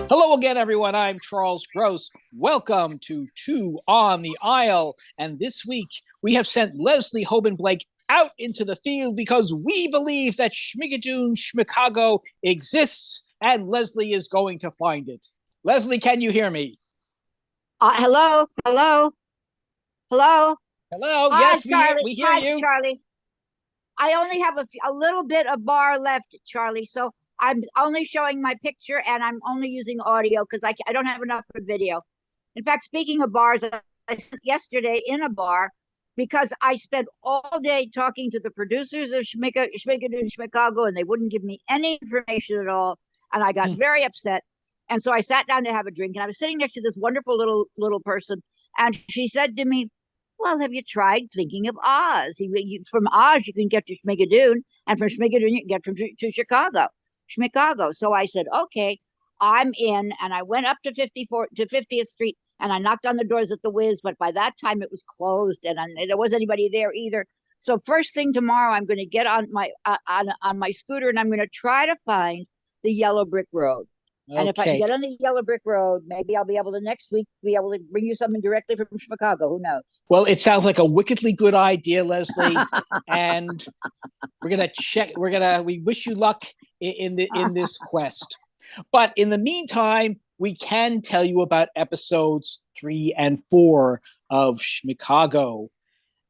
Hello again, everyone. I'm Charles Gross. Welcome to Two on the Aisle. And this week, we have sent Leslie Hoban Blake out into the field because we believe that Schmigadoon, Schmicago exists, and Leslie is going to find it. Leslie, can you hear me? Hello. Hello. Hi, Yes, Charlie. we hear Hi, you. Charlie. I only have a little bit of bar left, Charlie. So I'm only showing my picture and I'm only using audio because I don't have enough for video. In fact, speaking of bars, I spent yesterday in a bar because I spent all day talking to the producers of Schmigadoon, Schmicago, and they wouldn't give me any information at all. And I got very upset. And so I sat down to have a drink, and I was sitting next to this wonderful little person, and she said to me, "Well, have you tried thinking of Oz? From Oz, you can get to Schmigadoon, and from Schmigadoon, you can get to Schmicago." So I said, "Okay, I'm in," and I went up to 50th Street, and I knocked on the doors at the Wiz, but by that time it was closed, and there wasn't anybody there either. So first thing tomorrow, I'm going to get on my scooter, and I'm going to try to find the Yellow Brick Road. And if I can Okay. get on the Yellow Brick Road, maybe I'll be able to next week be able to bring you something directly from Schmicago. Who knows? Well, it sounds like a wickedly good idea, Leslie. And we're gonna check. We wish you luck in this quest. But in the meantime, we can tell you about episodes 3 and 4 of Schmicago.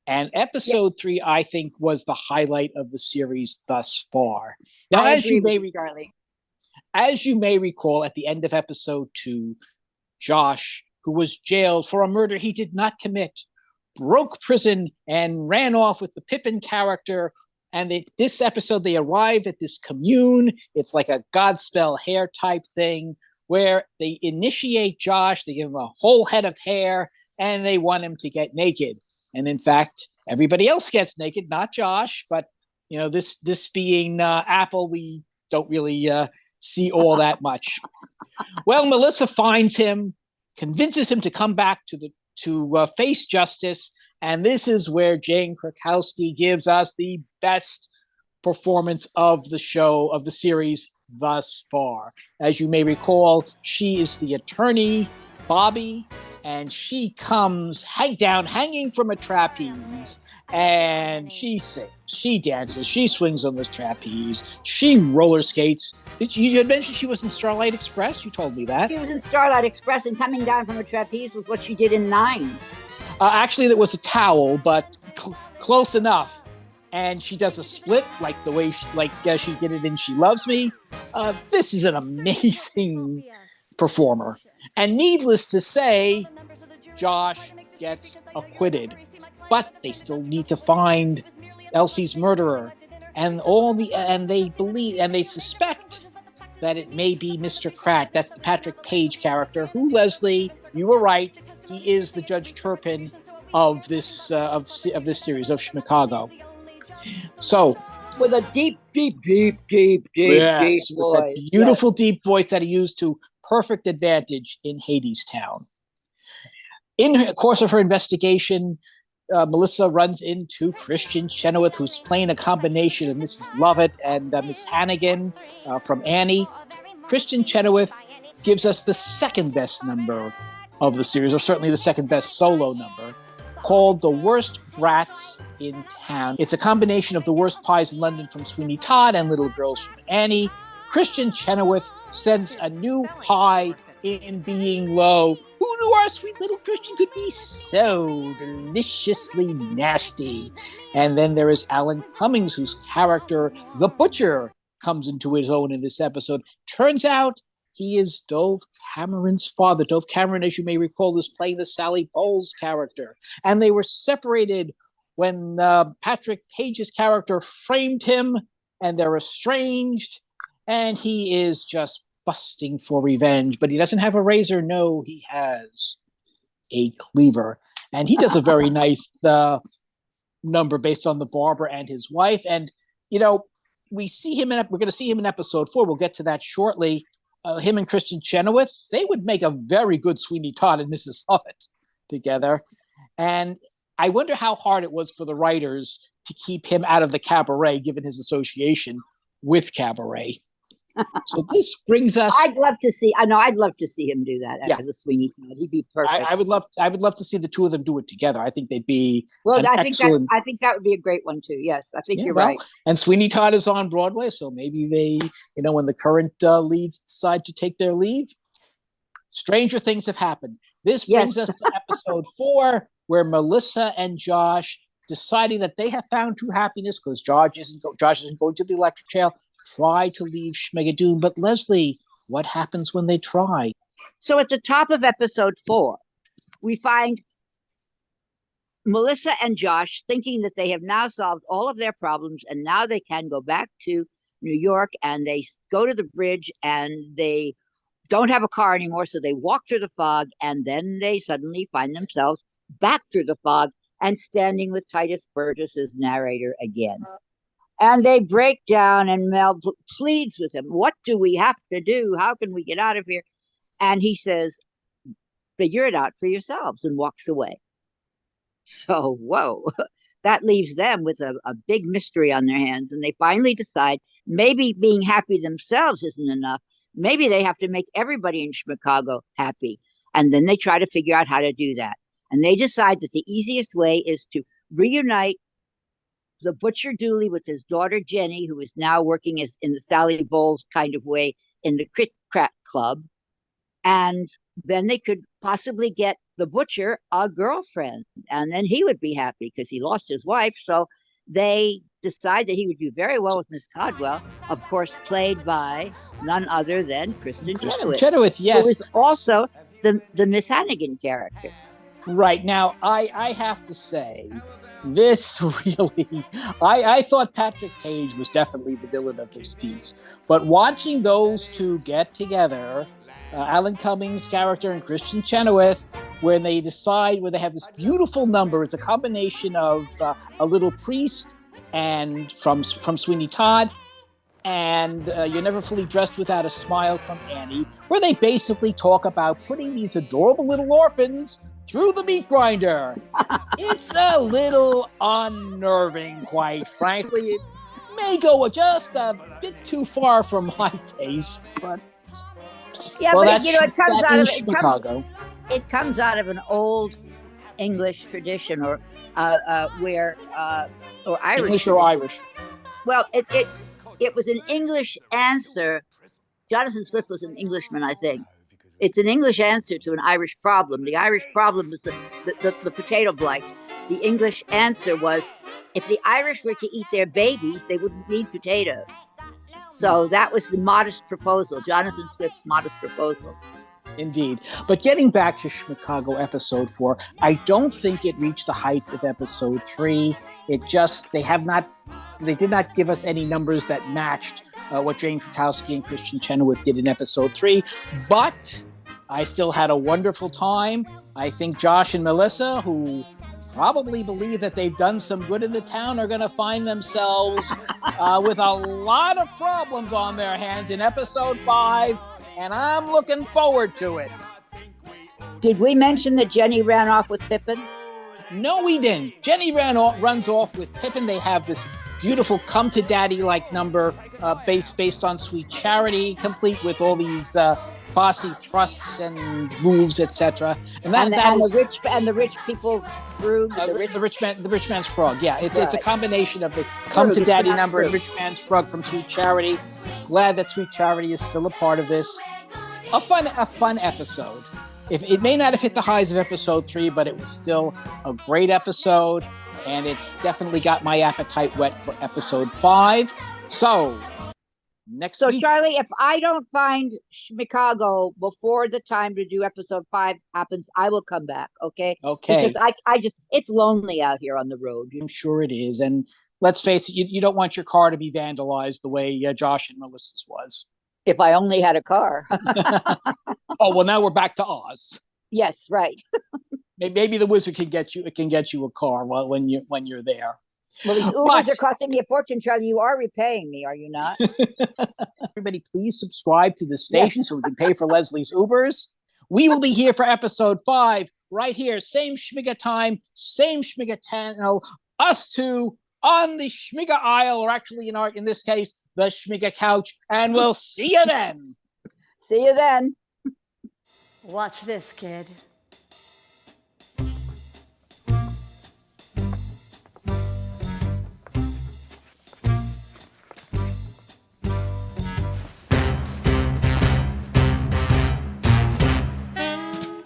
And episode 3, I think, was the highlight of the series thus far. Now, I agree with you, Charlie. As you may recall, at the end of episode 2, Josh, who was jailed for a murder he did not commit, broke prison and ran off with the Pippin character. And this episode, they arrived at this commune. It's like a Godspell hair type thing where they initiate Josh. They give him a whole head of hair and they want him to get naked. And in fact, everybody else gets naked, not Josh. But, you know, this being Apple, we don't really see all that much. Well, Melissa finds him, convinces him to come back to face justice, and this is where Jane Krakowski gives us the best performance of the show, of the series thus far. As you may recall, she is the attorney, Bobby, and she comes hanging from a trapeze, and she sings, she dances, she swings on the trapeze, she roller skates. You had mentioned she was in Starlight Express. You told me that. She was in Starlight Express, and coming down from a trapeze was what she did in 9. Actually, that was a towel, but close enough. And she does a split like the way she did it in She Loves Me. This is an amazing performer. And needless to say, Josh gets acquitted. But they still need to find Elsie's murderer. And they suspect that it may be Mr. Crack. That's the Patrick Page character, who, Leslie, you were right, he is the Judge Turpin of this series of Schmicago. So, with a deep voice. That beautiful deep voice that he used to perfect advantage in Hadestown. In the course of her investigation, Melissa runs into Christian Chenoweth, who's playing a combination of Mrs. Lovett and Miss Hannigan from Annie. Christian Chenoweth gives us the second best number of the series, or certainly the second best solo number, called The Worst Brats in Town. It's a combination of The Worst Pies in London from Sweeney Todd and Little Girls from Annie. Christian Chenoweth sends a new high in being low. Who knew our sweet little Christian could be so deliciously nasty? And then there is Alan Cummings, whose character, the Butcher, comes into his own in this episode. Turns out he is Dove Cameron's father. Dove Cameron, as you may recall, is playing the Sally Bowles character. And they were separated when Patrick Page's character framed him, and they're estranged, and he is just busting for revenge. But he doesn't have a razor. No, he has a cleaver. And he does a very nice number based on the barber and his wife. And, you know, we're going to see him in episode 4. We'll get to that shortly. him and Kristen Chenoweth, they would make a very good Sweeney Todd and Mrs. Lovett together. And I wonder how hard it was for the writers to keep him out of the cabaret, given his association with cabaret. So this brings us. I'd love to see him do that as a Sweeney Todd. He'd be perfect. I would love to see the two of them do it together. I think they'd be I think that would be a great one too. Yes, I think you're right. And Sweeney Todd is on Broadway, so maybe they, when the current leads decide to take their leave, stranger things have happened. This brings us to episode 4, where Melissa and Josh, deciding that they have found true happiness because Josh isn't going to the electric chair, try to leave Schmigadoon. But Leslie, what happens when they try? So at the top of episode 4, we find Melissa and Josh thinking that they have now solved all of their problems and now they can go back to New York, and they go to the bridge and they don't have a car anymore. So they walk through the fog, and then they suddenly find themselves back through the fog and standing with Titus Burgess as narrator again. And they break down, and Mel pleads with him, what do we have to do? How can we get out of here? And he says, figure it out for yourselves, and walks away. So, whoa, that leaves them with a big mystery on their hands. And they finally decide maybe being happy themselves isn't enough. Maybe they have to make everybody in Schmicago happy. And then they try to figure out how to do that. And they decide that the easiest way is to reunite the Butcher Dooley with his daughter Jenny, who is now working in the Sally Bowles kind of way in the Crit Crack Club. And then they could possibly get the Butcher a girlfriend, and then he would be happy because he lost his wife. So they decide that he would do very well with Miss Caldwell, of course, played by none other than Kristen Chenoweth, yes, who is also the Miss Hannigan character. Right. Now, I have to say, this really, I thought Patrick Page was definitely the villain of this piece. But watching those two get together, Alan Cummings' character and Kristen Chenoweth, where they have this beautiful number. It's a combination of a little priest and from Sweeney Todd, and You're Never Fully Dressed Without a Smile from Annie, where they basically talk about putting these adorable little orphans through the meat grinder. It's a little unnerving, quite frankly. It may go just a bit too far for my taste, but it comes out of Schmicago. It comes out of an old English tradition, or Irish. English or Irish. Well, it was an English answer. Jonathan Swift was an Englishman, I think. It's an English answer to an Irish problem. The Irish problem was the potato blight. The English answer was, if the Irish were to eat their babies, they wouldn't need potatoes. So that was the modest proposal, Jonathan Swift's modest proposal. Indeed. But getting back to Schmicago episode 4, I don't think it reached the heights of episode 3. They did not give us any numbers that matched what Jane Krakowski and Kristen Chenoweth did in episode 3. But I still had a wonderful time. I think Josh and Melissa, who probably believe that they've done some good in the town, are going to find themselves with a lot of problems on their hands in episode 5. And I'm looking forward to it. Did we mention that Jenny ran off with Pippin? No, we didn't. Jenny runs off with Pippin. They have this beautiful Come to Daddy-like number based on Sweet Charity, complete with all these Fosse thrusts and moves, etc. And the rich people's frog, the rich man's frog. Yeah, it's a combination of the Come to Daddy number and Rich Man's Frog from Sweet Charity. Glad that Sweet Charity is still a part of this. A fun episode. It may not have hit the highs of episode 3, but it was still a great episode, and it's definitely got my appetite whet for episode 5. So next week, Charlie, if I don't find Schmicago before the time to do episode 5 happens, I will come back. Okay. Because it's lonely out here on the road. I'm sure it is, and let's face it, you don't want your car to be vandalized the way Josh and Melissa's was. If I only had a car. Oh, well, now we're back to Oz. Yes, right. Maybe the wizard can get you a car when you're there. Well, these Ubers are costing me a fortune, Charlie. You are repaying me, are you not? Everybody, please subscribe to the station so we can pay for Leslie's Ubers. We will be here for episode 5, right here, same Schmiga time, same Schmiga channel, us two on the Schmiga aisle, or actually in this case, the Schmiga couch, and we'll see you then. See you then. Watch this, kid.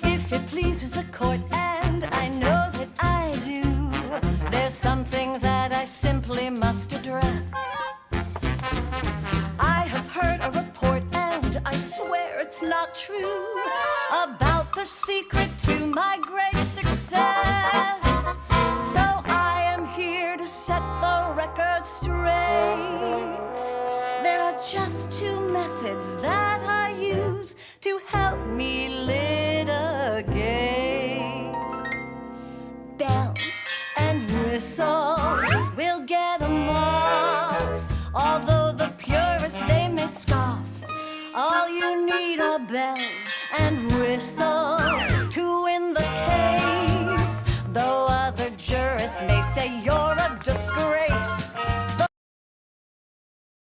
If it pleases the court, and I know that I do, there's something that I simply must address. I have heard a report, and I swear it's not true, about the secret to my great success. So I am here to set the record straight. There are just 2 methods that I use to help me litigate. Bells and whistles, we'll get 'em off. Although the purists, they may scoff. All you need are bells and whistles to win the case. Though other jurists may say you're